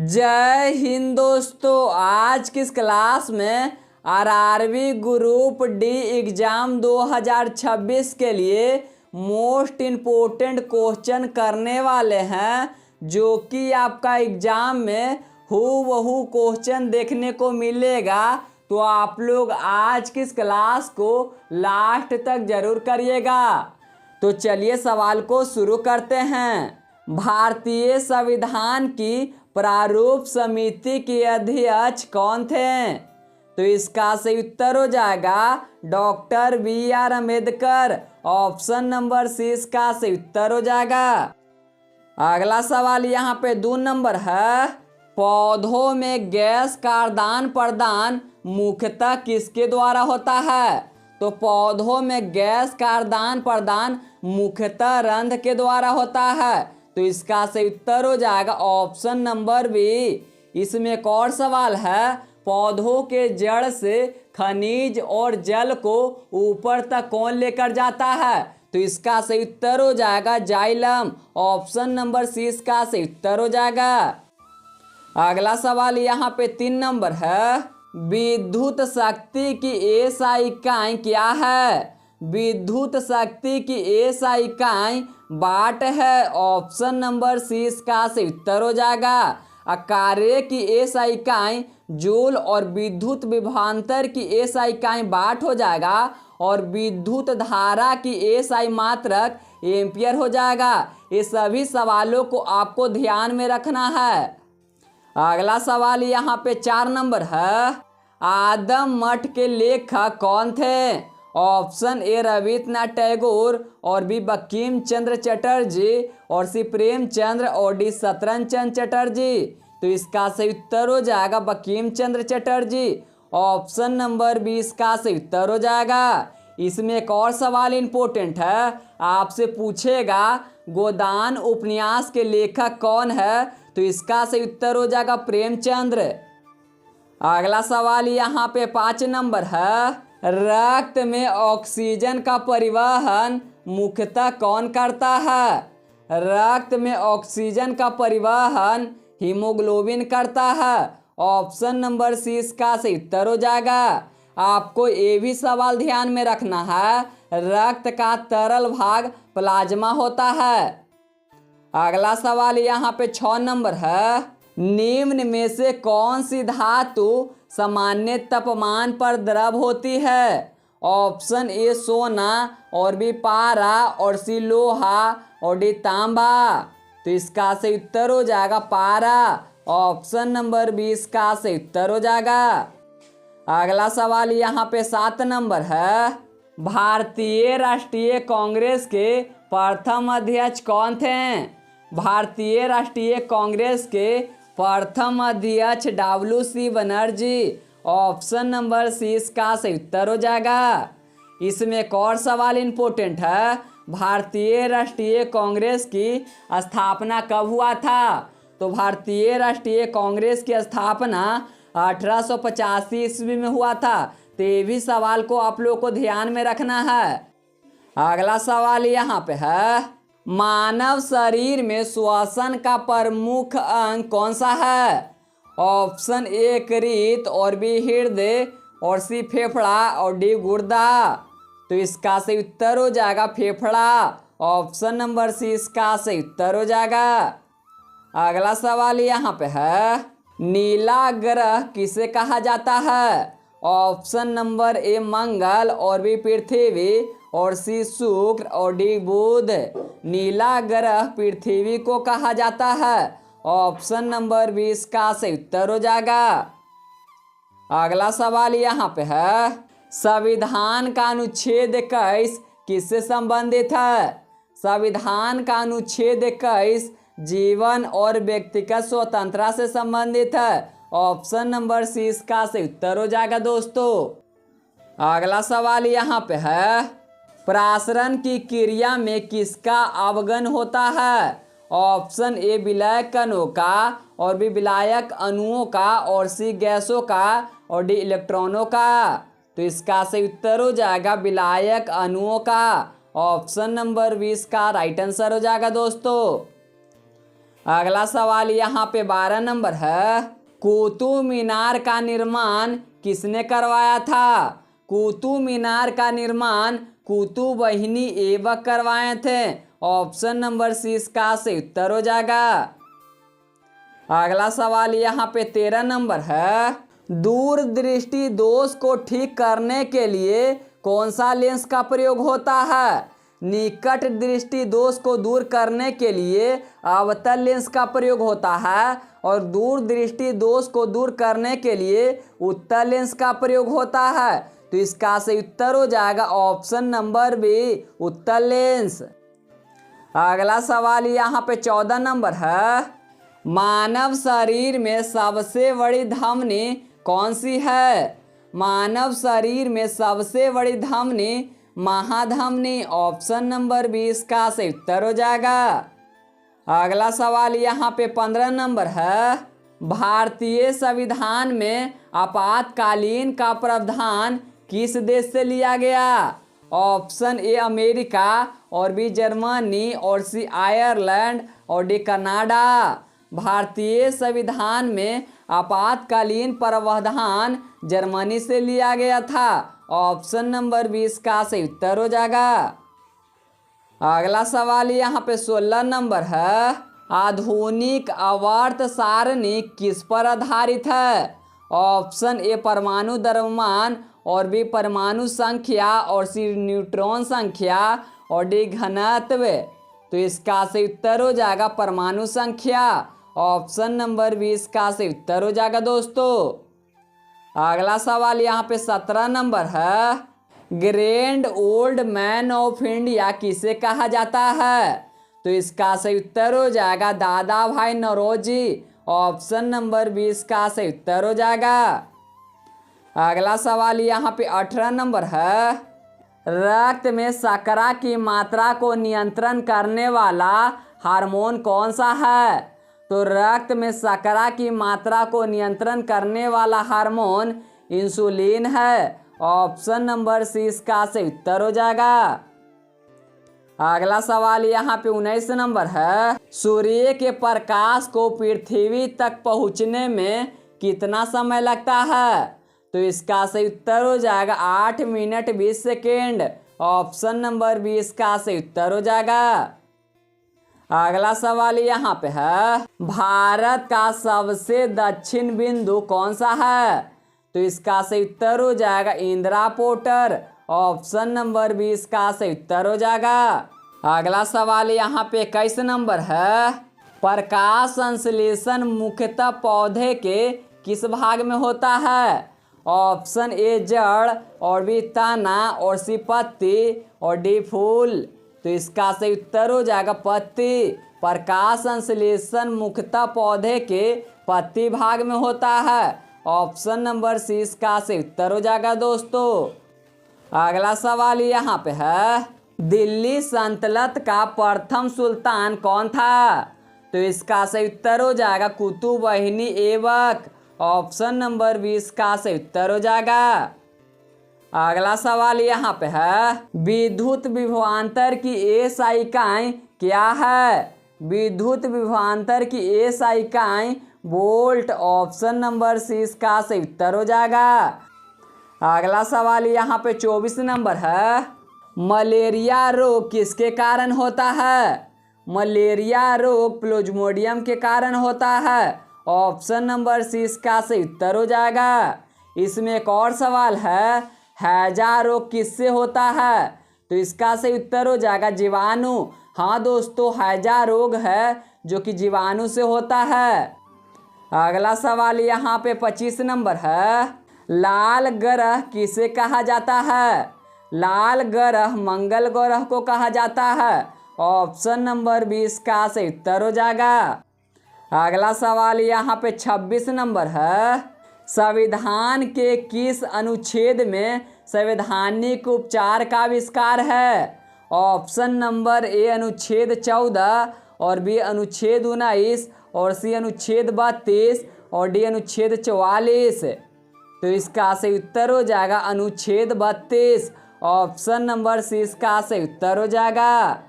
जय हिंद दोस्तों। आज की इस क्लास में आरआरबी ग्रुप डी एग्जाम 2026 के लिए मोस्ट इम्पोर्टेंट क्वेश्चन करने वाले हैं, जो कि आपका एग्जाम में हूबहू क्वेश्चन देखने को मिलेगा। तो आप लोग आज की इस क्लास को लास्ट तक जरूर करिएगा। तो चलिए सवाल को शुरू करते हैं। भारतीय संविधान की प्रारूप समिति के अध्यक्ष कौन थे? तो इसका सही उत्तर हो जाएगा doctor B R. Ambedkar. Option number C इसका सही उत्तर हो जाएगा। अगला सवाल यहाँ पे 2 नंबर है। पौधों में गैस का आदान प्रदान मुख्यतः किसके द्वारा होता है? तो पौधों में गैस का आदान प्रदान मुख्यतः रंध्र के द्वारा होता है। तो इसका सही उत्तर हो जाएगा ऑप्शन नंबर बी। इसमें एक और सवाल है। पौधों के जड़ से खनिज और जल को ऊपर तक कौन लेकर जाता है? तो इसका सही उत्तर हो जाएगा जाइलम। ऑप्शन नंबर सी इसका सही उत्तर हो जाएगा। अगला सवाल यहाँ पे 3 नंबर है। विद्युत शक्ति की एसआई इकाई क्या है? विद्युत शक्ति की एसआई इकाई वाट है। ऑप्शन नंबर सी इसका सही उत्तर हो जाएगा। कार्य की एसआई इकाई जूल और विद्युत विभवांतर की एसआई इकाई वाट हो जाएगा और विद्युत धारा की एसआई मात्रक एम्पियर हो जाएगा। ये सभी सवालों को आपको ध्यान में रखना है। अगला सवाल यहाँ पे 4 नंबर है। आदम मठ के लेखक कौन थे? ऑप्शन ए रविन्द्रनाथ टैगोर और बी बंकिम चंद्र चटर्जी और सी प्रेमचंद्र और डी शरतचंद्र चटर्जी। तो इसका सही उत्तर हो जाएगा Bankim Chandra Chatterjee. Option number B इसका सही उत्तर हो जाएगा। इसमें एक और सवाल इंपॉर्टेंट है। आपसे पूछेगा गोदान उपन्यास के लेखक कौन है? तो इसका सही उत्तर हो जाएगा प्रेमचंद्र। अगला सवाल यहाँ पे 5 नंबर है। रक्त में ऑक्सीजन का परिवहन मुख्यतः कौन करता है? रक्त में ऑक्सीजन का परिवहन हीमोग्लोबिन करता है। ऑप्शन नंबर सी इसका सही उत्तर हो जाएगा। आपको ये भी सवाल ध्यान में रखना है। रक्त का तरल भाग प्लाज्मा होता है। अगला सवाल यहाँ पे 6 नंबर है। निम्न में से कौन सी धातु सामान्य तापमान पर द्रव होती है? ऑप्शन ए सोना और बी पारा और सी लोहा और डी तांबा। तो इसका सही उत्तर हो जाएगा पारा। ऑप्शन नंबर बी इसका सही उत्तर हो जाएगा। अगला सवाल यहाँ पे 7 नंबर है। भारतीय राष्ट्रीय कांग्रेस के प्रथम अध्यक्ष कौन थे? भारतीय राष्ट्रीय कांग्रेस के प्रथम अध्यक्ष डब्ल्यू.सी. बनर्जी। ऑप्शन नंबर सी इसका सही उत्तर हो जाएगा। इसमें एक और सवाल इंपॉर्टेंट है। भारतीय राष्ट्रीय कांग्रेस की स्थापना कब हुआ था? तो भारतीय राष्ट्रीय कांग्रेस की स्थापना 1885 ईस्वी में हुआ था। तो ये भी सवाल को आप लोगों को ध्यान में रखना है। अगला सवाल यहाँ पे है। मानव शरीर में श्वसन का प्रमुख अंग कौन सा है? ऑप्शन ए यकृत और बी हृदय और सी फेफड़ा और डी गुर्दा। तो इसका सही उत्तर हो जाएगा फेफड़ा। ऑप्शन नंबर सी इसका सही उत्तर हो जाएगा। अगला सवाल यहाँ पे है। नीला ग्रह किसे कहा जाता है? ऑप्शन नंबर ए मंगल और बी पृथ्वी और सी शुक्र और डी बुध। नीला ग्रह पृथ्वी को कहा जाता है। ऑप्शन नंबर बी इसका सही उत्तर हो जाएगा। अगला सवाल यहाँ पे है। संविधान का अनुच्छेद 21 किससे संबंधित है? संविधान का अनुच्छेद 21 जीवन और व्यक्तिगत स्वतंत्रता से संबंधित है। ऑप्शन नंबर सी इसका सही उत्तर हो जाएगा दोस्तों। अगला सवाल यहाँ पे है। प्रासरण की क्रिया में किसका अवगन होता है? ऑप्शन ए विलायक कणों का और बी विलायक अणुओं का और सी गैसों का और डी इलेक्ट्रॉनों का। तो इसका सही उत्तर हो जाएगा विलायक अणुओं का। ऑप्शन नंबर 20 का राइट आंसर हो जाएगा दोस्तों। अगला सवाल यहाँ पे 12 नंबर है, कुतुब मीनार का निर्माण किसने करवाया था? कुतुब मीनार का निर्माण कुतुबहिनी ऐबक करवाए थे। ऑप्शन नंबर सी इसका सही उत्तर हो जाएगा। अगला सवाल यहाँ पे 13 नंबर है, दूरदृष्टि दोष को ठीक करने के लिए कौन सा लेंस का प्रयोग होता है? निकट दृष्टि दोष को दूर करने के लिए अवतल लेंस का प्रयोग होता है और दूर दृष्टि दोष को दूर करने के लिए उत्तल लेंस का प्रयोग होता है। तो इसका सही उत्तर हो जाएगा ऑप्शन नंबर बी, उत्तल लेंस। अगला सवाल यहाँ पे 14 नंबर है, मानव शरीर में सबसे बड़ी धमनी कौन सी है? मानव शरीर में सबसे बड़ी धमनी महाधमनी। ऑप्शन नंबर 20 का सही उत्तर हो जाएगा। अगला सवाल यहाँ पे 15 नंबर है, भारतीय संविधान में आपातकालीन का प्रावधान किस देश से लिया गया? ऑप्शन ए अमेरिका और बी जर्मनी और सी आयरलैंड और डी कनाडा। भारतीय संविधान में आपातकालीन प्रावधान जर्मनी से लिया गया था। ऑप्शन नंबर 20 का सही उत्तर हो जाएगा। अगला सवाल यहाँ पे 16 नंबर है, आधुनिक आवर्त सारणी किस पर आधारित है? ऑप्शन ए परमाणु द्रव्यमान और बी परमाणु संख्या और सी न्यूट्रॉन संख्या और डी घनत्व। तो इसका सही उत्तर हो जाएगा परमाणु संख्या। ऑप्शन नंबर 20 का सही उत्तर हो जाएगा दोस्तों। अगला सवाल यहाँ पे 17 नंबर है, grand old man of India किसे कहा जाता है? तो इसका सही उत्तर हो जाएगा दादा भाई नौरोजी। ऑप्शन नंबर 20 का सही उत्तर हो जाएगा। अगला सवाल यहाँ पे 18 नंबर है, रक्त में शर्करा की मात्रा को नियंत्रण करने वाला हार्मोन कौन सा है? तो रक्त में शर्करा की मात्रा को नियंत्रण करने वाला हार्मोन इंसुलिन है। ऑप्शन नंबर सी इसका सही उत्तर हो जाएगा। अगला सवाल यहाँ पे 19 नंबर है, सूर्य के प्रकाश को पृथ्वी तक पहुँचने में कितना समय लगता है? तो इसका सही उत्तर हो जाएगा 8 मिनट 20 सेकेंड। ऑप्शन नंबर 20 का सही उत्तर हो जाएगा। अगला सवाल यहाँ पे है, भारत का सबसे दक्षिण बिंदु कौन सा है? तो इसका सही उत्तर हो जाएगा इंदिरा पोर्टर। ऑप्शन नंबर 20 का सही उत्तर हो जाएगा। अगला सवाल यहाँ पे 21 नंबर है, प्रकाश संश्लेषण मुख्यतः पौधे के किस भाग में होता है? ऑप्शन ए जड़ और बी तना और सी पत्ती और डी फूल। तो इसका सही उत्तर हो जाएगा पत्ती। प्रकाश संश्लेषण मुख्यतः पौधे के पत्ती भाग में होता है। ऑप्शन नंबर सी इसका सही उत्तर हो जाएगा दोस्तों। अगला सवाल यहाँ पे है, दिल्ली सल्तनत का प्रथम सुल्तान कौन था? तो इसका सही उत्तर हो जाएगा कुतुबहिनी ऐबक। ऑप्शन नंबर 20 का सही उत्तर हो जाएगा। अगला सवाल यहाँ पे है, विद्युत विभवांतर की एसआई इकाई क्या है? विद्युत विभवांतर की एसआई इकाई वोल्ट। ऑप्शन नंबर सी इसका सही उत्तर हो जाएगा। अगला सवाल यहाँ पे 24 नंबर है, मलेरिया रोग किसके कारण होता है? मलेरिया रोग प्लाज्मोडियम के कारण होता है। ऑप्शन नंबर सी इसका सही उत्तर हो जाएगा। इसमें एक और सवाल है, हैजा रोग किससे होता है? तो इसका सही उत्तर हो जाएगा जीवाणु। हाँ दोस्तों, हैजा रोग है जो कि जीवाणु से होता है। अगला सवाल यहाँ पे 25 नंबर है, लाल ग्रह किसे कहा जाता है? लाल ग्रह मंगल ग्रह को कहा जाता है। ऑप्शन नंबर 20 का सही उत्तर हो जाएगा। अगला सवाल यहाँ पे 26 नंबर है, संविधान के किस अनुच्छेद में संवैधानिक उपचार का आविष्कार है? ऑप्शन नंबर ए अनुच्छेद 14 और बी अनुच्छेद 19 और सी अनुच्छेद 32 और डी अनुच्छेद 44। तो इसका सही उत्तर हो जाएगा अनुच्छेद 32। ऑप्शन नंबर सी इसका सही उत्तर हो जाएगा।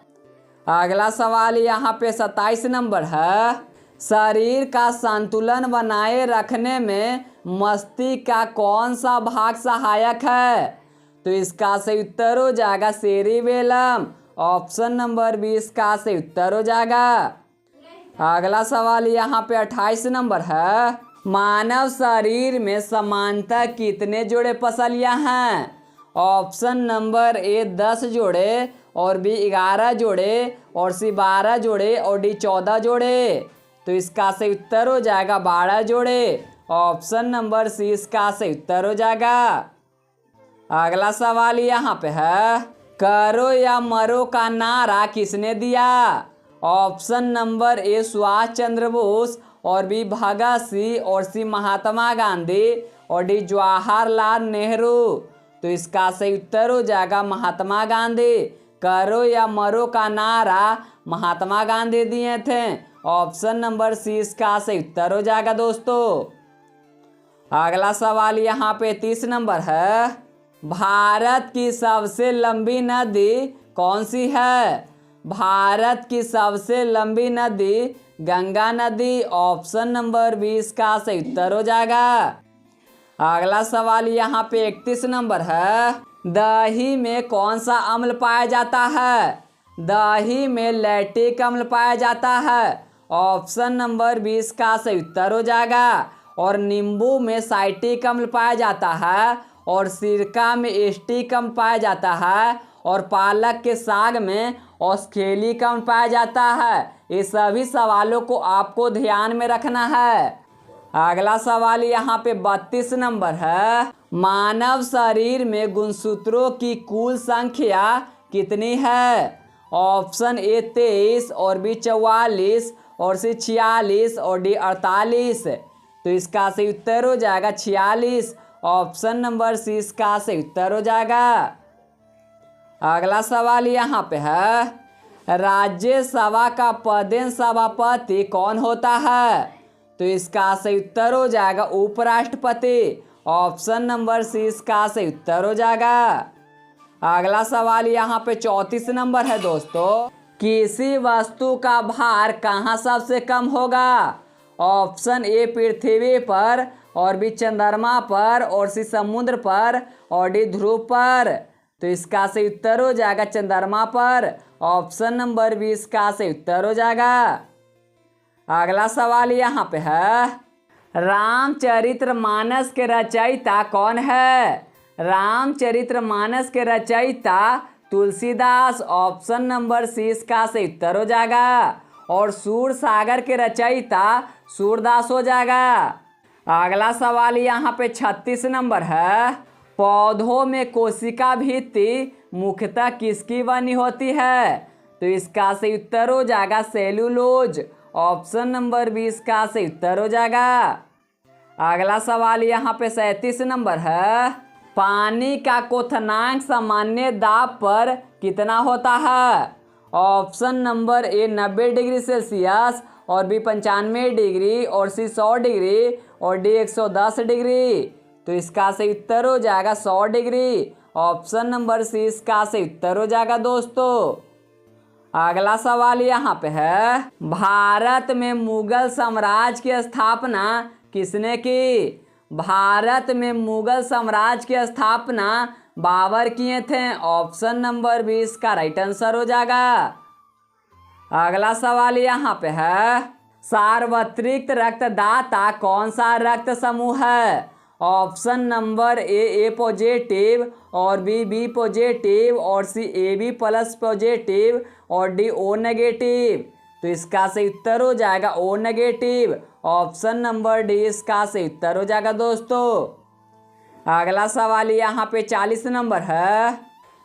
अगला सवाल यहाँ पे 27 नंबर है, शरीर का संतुलन बनाए रखने में मस्तिष्क का कौन सा भाग सहायक है? तो इसका सही उत्तर हो जाएगा सेरिबेलम। ऑप्शन नंबर 20 का सही उत्तर हो जाएगा। अगला सवाल यहाँ पे 28 नंबर है, मानव शरीर में समानतः कितने जोड़े पसलियां हैं? ऑप्शन नंबर ए 10 जोड़े और बी 11 जोड़े और सी 12 जोड़े और डी 14 जोड़े। तो इसका सही उत्तर हो जाएगा 12 जोड़े। ऑप्शन नंबर सी इसका सही उत्तर हो जाएगा। अगला सवाल यहाँ पे है, करो या मरो का नारा किसने दिया? Option number A Subhash Chandra Bose और बी भगत सिंह और सी महात्मा गांधी और डी जवाहरलाल नेहरू। तो इसका सही उत्तर हो जाएगा महात्मा गांधी। करो या मरो का नारा महात्मा गांधी दिए थे। ऑप्शन नंबर सी इसका सही उत्तर हो जाएगा दोस्तों। अगला सवाल यहाँ पे 30 नंबर है, भारत की सबसे लंबी नदी कौन सी है? भारत की सबसे लंबी नदी गंगा नदी। ऑप्शन नंबर 20 का सही उत्तर हो जाएगा। अगला सवाल यहाँ पे 31 नंबर है, दही में कौन सा अम्ल पाया जाता है? दही में लैक्टिक अम्ल पाया जाता है। ऑप्शन नंबर 20 का सही उत्तर हो जाएगा। और नींबू में साइट्रिक अम्ल पाया जाता है और सिरका में एसिटिक अम्ल पाया जाता है और पालक के साग में ऑक्सैलिक अम्ल पाया जाता है। ये सभी सवालों को आपको ध्यान में रखना है। अगला सवाल यहाँ पे 32 नंबर है, मानव शरीर में गुणसूत्रों की कुल संख्या कितनी है? ऑप्शन ए 23 और बी 44 और सी 46 और डी 48। तो इसका सही उत्तर हो जाएगा 46। ऑप्शन नंबर सी इसका सही उत्तर हो जाएगा। अगला सवाल यहाँ पे है, राज्यसभा का पदेन सभापति कौन होता है? तो इसका सही उत्तर हो जाएगा उपराष्ट्रपति। ऑप्शन नंबर सी इसका सही उत्तर हो जाएगा। अगला सवाल यहाँ पे 34 नंबर है दोस्तों, किसी वस्तु का भार कहाँ सबसे कम होगा? ऑप्शन ए पृथ्वी पर और बी चंद्रमा पर और सी समुद्र पर और डी ध्रुव पर। तो इसका सही उत्तर हो जाएगा चंद्रमा पर। ऑप्शन नंबर 20 का सही उत्तर हो जाएगा। अगला सवाल यहाँ पे है, रामचरितमानस के रचयिता कौन है? रामचरितमानस के रचयिता तुलसीदास। ऑप्शन नंबर सी इसका सही उत्तर हो जाएगा। और सूरसागर के रचयिता सूरदास हो जाएगा। अगला सवाल यहाँ पे 36 नंबर है, पौधों में कोशिका भित्ति मुख्यतः किसकी बनी होती है? तो इसका सही उत्तर हो जाएगा सेलुलोज। ऑप्शन नंबर 20 का सही उत्तर हो जाएगा। अगला सवाल यहाँ पे 37 नंबर है, पानी का क्वथनांक सामान्य दाब पर कितना होता है? Option number A 90 degree Celsius और बी 95 डिग्री और सी 100 डिग्री और डी 110 डिग्री। तो इसका सही उत्तर हो जाएगा 100 डिग्री। ऑप्शन नंबर सी इसका सही उत्तर हो जाएगा दोस्तों। अगला सवाल यहाँ पे है, भारत में मुगल साम्राज्य की स्थापना किसने की? भारत में मुगल साम्राज्य की स्थापना बाबर किए थे। ऑप्शन नंबर 20 का राइट आंसर हो जाएगा। अगला सवाल यहाँ पे है, सार्वत्रिक रक्तदाता कौन सा रक्त समूह है? ऑप्शन नंबर ए पॉजिटिव और बी पॉजिटिव और सी AB प्लस पॉजिटिव और डी O नेगेटिव। तो इसका सही उत्तर हो जाएगा O negative. Option number D इसका सही उत्तर हो जाएगा दोस्तों। अगला सवाल यहाँ पे 40 नंबर है,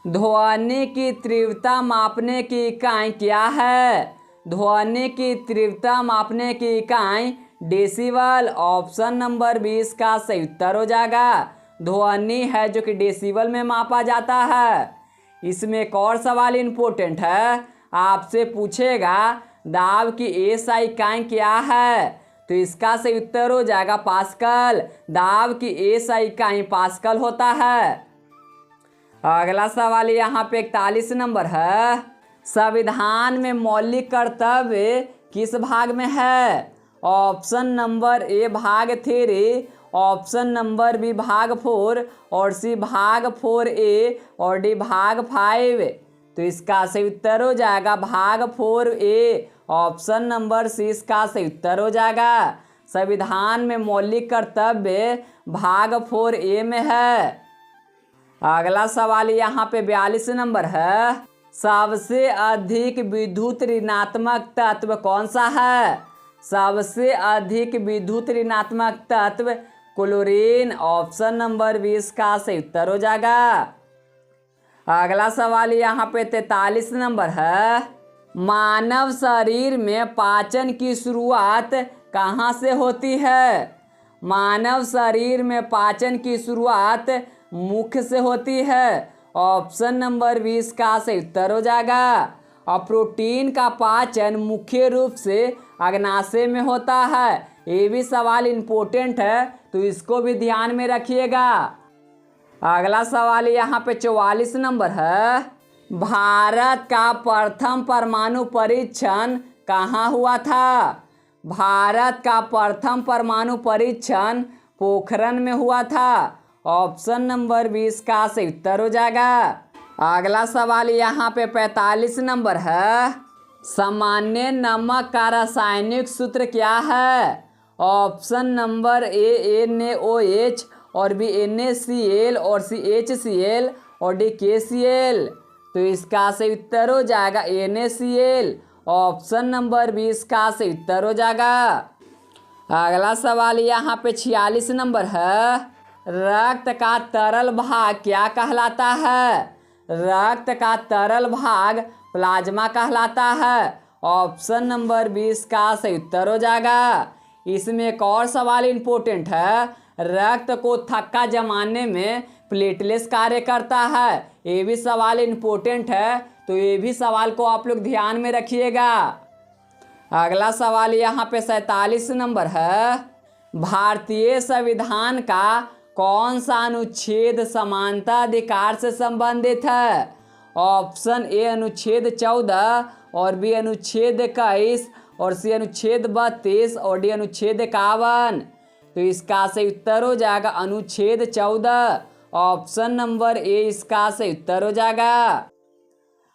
ध्वनि की तीव्रता मापने की इकाई क्या है? ध्वनि की तीव्रता मापने की इकाई डेसिबल। ऑप्शन नंबर 20 का सही उत्तर हो जाएगा। ध्वनि है जो कि डेसिबल में मापा जाता है। इसमें एक और सवाल इम्पोर्टेंट है, आपसे पूछेगा दाब की एसआई इकाई क्या है? तो इसका सही उत्तर हो जाएगा पास्कल। दाब की एसआई इकाई पास्कल होता है। अगला सवाल यहाँ पे 41 नंबर है, संविधान में मौलिक कर्तव्य किस भाग में है? ऑप्शन नंबर ए भाग 3, ऑप्शन नंबर बी भाग 4 और सी भाग 4A और डी भाग 5। तो इसका सही उत्तर हो जाएगा भाग 4A। ऑप्शन नंबर सी इसका सही उत्तर हो जाएगा। संविधान में मौलिक कर्तव्य भाग 4A में है। अगला सवाल यहाँ पे 42 नंबर है। सबसे अधिक विद्युत ऋणात्मक तत्व कौन सा है? सबसे अधिक विद्युत ऋणात्मक तत्व क्लोरीन। ऑप्शन नंबर 20 का सही उत्तर हो जाएगा। अगला सवाल यहाँ पे 43 नंबर है। मानव शरीर में पाचन की शुरुआत कहाँ से होती है? मानव शरीर में पाचन की शुरुआत मुख से होती है। ऑप्शन नंबर 20 का सही उत्तर हो जाएगा। और प्रोटीन का पाचन मुख्य रूप से अग्नाशय में होता है। ये भी सवाल इम्पोर्टेंट है, तो इसको भी ध्यान में रखिएगा। अगला सवाल यहाँ पे 44 नंबर है। भारत का प्रथम परमाणु परीक्षण कहाँ हुआ था? भारत का प्रथम परमाणु परीक्षण पोखरण में हुआ था। ऑप्शन नंबर 20 का सही उत्तर हो जाएगा। अगला सवाल यहाँ पे 45 नंबर है। सामान्य नमक का रासायनिक सूत्र क्या है? ऑप्शन नंबर ए NaOH और बी NaCl और सी HCl और डी KCl। तो इसका सही उत्तर हो जाएगा NaCl। ऑप्शन नंबर 20 का सही उत्तर हो जाएगा। अगला सवाल यहाँ पे 46 नंबर है। रक्त का तरल भाग क्या कहलाता है? रक्त का तरल भाग प्लाज्मा कहलाता है। ऑप्शन नंबर 20 का सही उत्तर हो जाएगा। इसमें एक और सवाल इम्पोर्टेंट है। रक्त को थक्का जमाने में प्लेटलेट्स कार्य करता है। ये भी सवाल इम्पोर्टेंट है, तो ये भी सवाल को आप लोग ध्यान में रखिएगा। अगला सवाल यहाँ पे 47 नंबर है। भारतीय संविधान का कौन सा अनुच्छेद समानता अधिकार से संबंधित है? ऑप्शन ए अनुच्छेद 14 और बी अनुच्छेद 21 और सी अनुच्छेद 32 और डी अनुच्छेद 51। तो इसका सही उत्तर हो जाएगा अनुच्छेद 14। ऑप्शन नंबर ए इसका सही उत्तर हो जाएगा।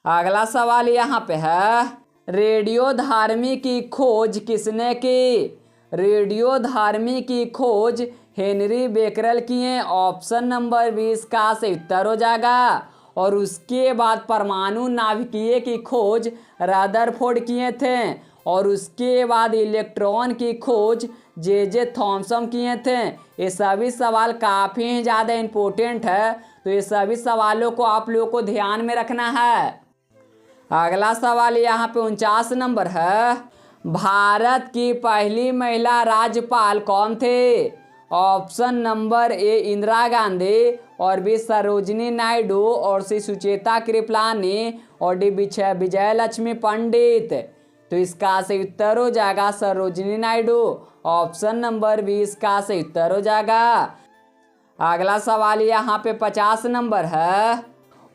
अगला सवाल यहाँ पे है। रेडियोधर्मी की खोज किसने की? रेडियोधर्मी की खोज हेनरी बेकरल किए। ऑप्शन नंबर 20 का सही उत्तर हो जाएगा। और उसके बाद परमाणु नाभिकीय की खोज रदरफोर्ड किए थे। और उसके बाद इलेक्ट्रॉन की खोज जे थॉमसन किए थे। ये सभी सवाल काफ़ी ज़्यादा इम्पोर्टेंट है, तो ये सभी सवालों को आप लोगों को ध्यान में रखना है। अगला सवाल यहाँ पे 49 नंबर है। भारत की पहली महिला राज्यपाल कौन थे? Option number A Indira Gandhi और बी सरोजिनी नायडू और सी सुचेता कृपलानी और डी विजय लक्ष्मी पंडित। तो इसका सही उत्तर हो जाएगा सरोजिनी नायडू। ऑप्शन नंबर 20 का सही उत्तर हो जाएगा। अगला सवाल यहाँ पे 50 नंबर है।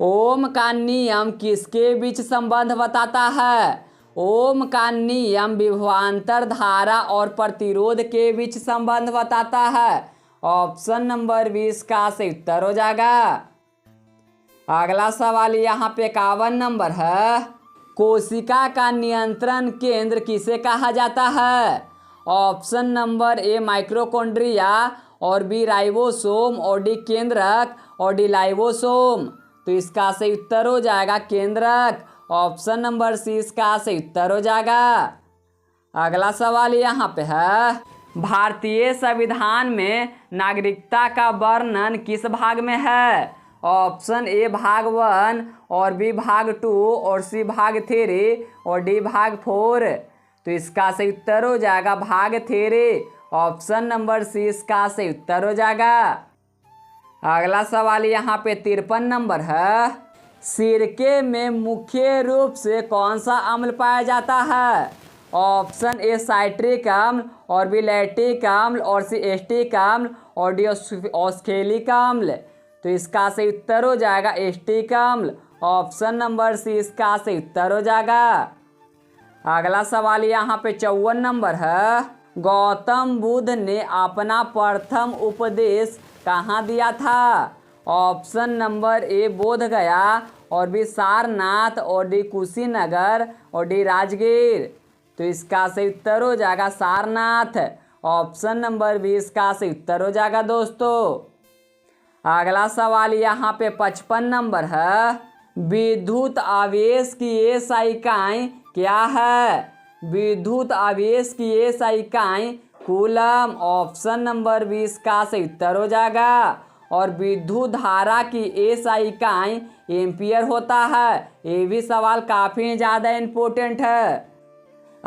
ओम का नियम किसके बीच संबंध बताता है? ओम का नियम विभवांतर धारा और प्रतिरोध के बीच संबंध बताता है। ऑप्शन नंबर 20 का सही उत्तर हो जाएगा। अगला सवाल यहाँ पे 51 नंबर है। कोशिका का नियंत्रण केंद्र किसे कहा जाता है? ऑप्शन नंबर ए माइक्रोकॉन्ड्रिया और बी राइबोसोम और डी केंद्रक और डी लाइबोसोम। तो इसका सही उत्तर हो जाएगा केंद्रक। ऑप्शन नंबर सी इसका सही उत्तर हो जाएगा। अगला सवाल यहाँ पे है। भारतीय संविधान में नागरिकता का वर्णन किस भाग में है? ऑप्शन ए भाग 1 और बी भाग 2 और सी भाग 3 और डी भाग 4। तो इसका सही उत्तर हो जाएगा भाग 3। ऑप्शन नंबर सी इसका सही उत्तर हो जाएगा। अगला सवाल यहाँ पे 53 नंबर है। सिरके में मुख्य रूप से कौन सा अम्ल पाया जाता है? ऑप्शन ए साइट्रिक अम्ल और बी लैक्टिक अम्ल और सी एस्टिक अम्ल और डी ऑक्सैलिक अम्ल। तो इसका सही उत्तर हो जाएगा एस्टिक अम्ल। ऑप्शन नंबर सी इसका सही उत्तर हो जाएगा। अगला सवाल यहाँ पे 54 नंबर है। गौतम बुद्ध ने अपना प्रथम उपदेश कहाँ दिया था? ऑप्शन नंबर ए बोध गया, और बी सारनाथ, और डी कुशीनगर, और डी राजगीर। तो इसका सही उत्तर हो जाएगा सारनाथ। ऑप्शन नंबर बी इसका सही उत्तर हो जाएगा दोस्तों। अगला सवाल यहाँ पे 55 नंबर है। विद्युत आवेश की एसआई इकाई क्या है? विद्युत आवेश की एसआई इकाई कूलम। ऑप्शन नंबर 20 का सही उत्तर हो जाएगा। और विद्युत धारा की एसआई इकाई एम्पियर होता है। ये भी सवाल काफ़ी ज़्यादा इम्पोर्टेंट है।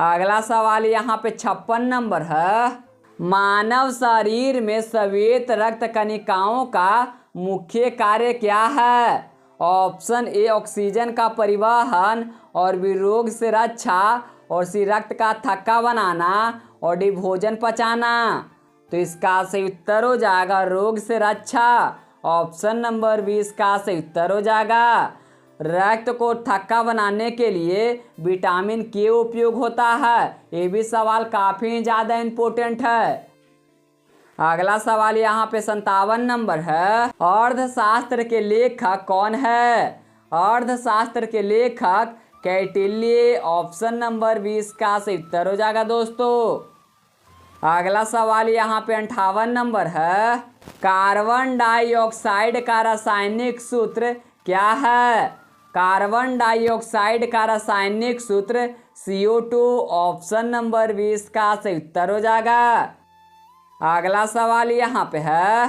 अगला सवाल यहाँ पे 56 नंबर है। मानव शरीर में श्वेत रक्त कणिकाओं का मुख्य कार्य क्या है? ऑप्शन ए ऑक्सीजन का परिवहन, और बी रोग से रक्षा, और सी रक्त का थक्का बनाना, और डी भोजन पचाना। तो इसका सही उत्तर हो जाएगा रोग से रक्षा। ऑप्शन नंबर बी इसका सही उत्तर हो जाएगा। रक्त को थक्का बनाने के लिए विटामिन के उपयोग होता है। ये भी सवाल काफ़ी ज़्यादा इम्पोर्टेंट है। अगला सवाल यहाँ पे 57 नंबर है। अर्थशास्त्र के लेखक कौन है? अर्थशास्त्र के लेखक कौटिल्य। ऑप्शन नंबर 20 का सही उत्तर हो जाएगा दोस्तों। अगला सवाल यहाँ पे 58 नंबर है। कार्बन डाइऑक्साइड का रासायनिक सूत्र क्या है? कार्बन डाइऑक्साइड का रासायनिक सूत्र CO2। ऑप्शन नंबर 20 का सही उत्तर हो जाएगा। अगला सवाल यहाँ पे है।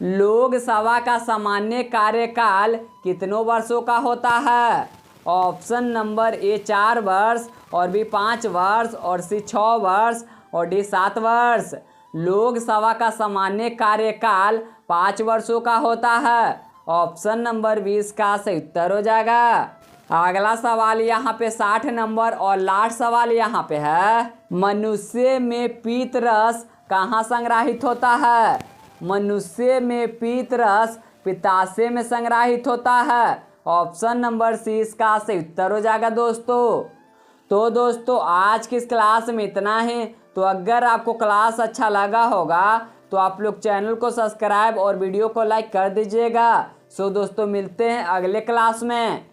लोकसभा का सामान्य कार्यकाल कितनों वर्षों का होता है? ऑप्शन नंबर ए 4 वर्ष, और बी 5 वर्ष, और सी 6 वर्ष, और डी 7 वर्ष। लोकसभा का सामान्य कार्यकाल 5 वर्षों का होता है। ऑप्शन नंबर 20 का सही उत्तर हो जाएगा। अगला सवाल यहाँ पे 60 नंबर और लास्ट सवाल यहाँ पे है। मनुष्य में पीत रस कहाँ संग्रहित होता है? मनुष्य में पीत रस पित्ताशय में संग्रहित होता है। ऑप्शन नंबर सी इसका सही उत्तर हो जाएगा दोस्तों। तो दोस्तों आज की इस क्लास में इतना ही। तो अगर आपको क्लास अच्छा लगा होगा तो आप लोग चैनल को सब्सक्राइब और वीडियो को लाइक कर दीजिएगा। सो दोस्तों मिलते हैं अगले क्लास में।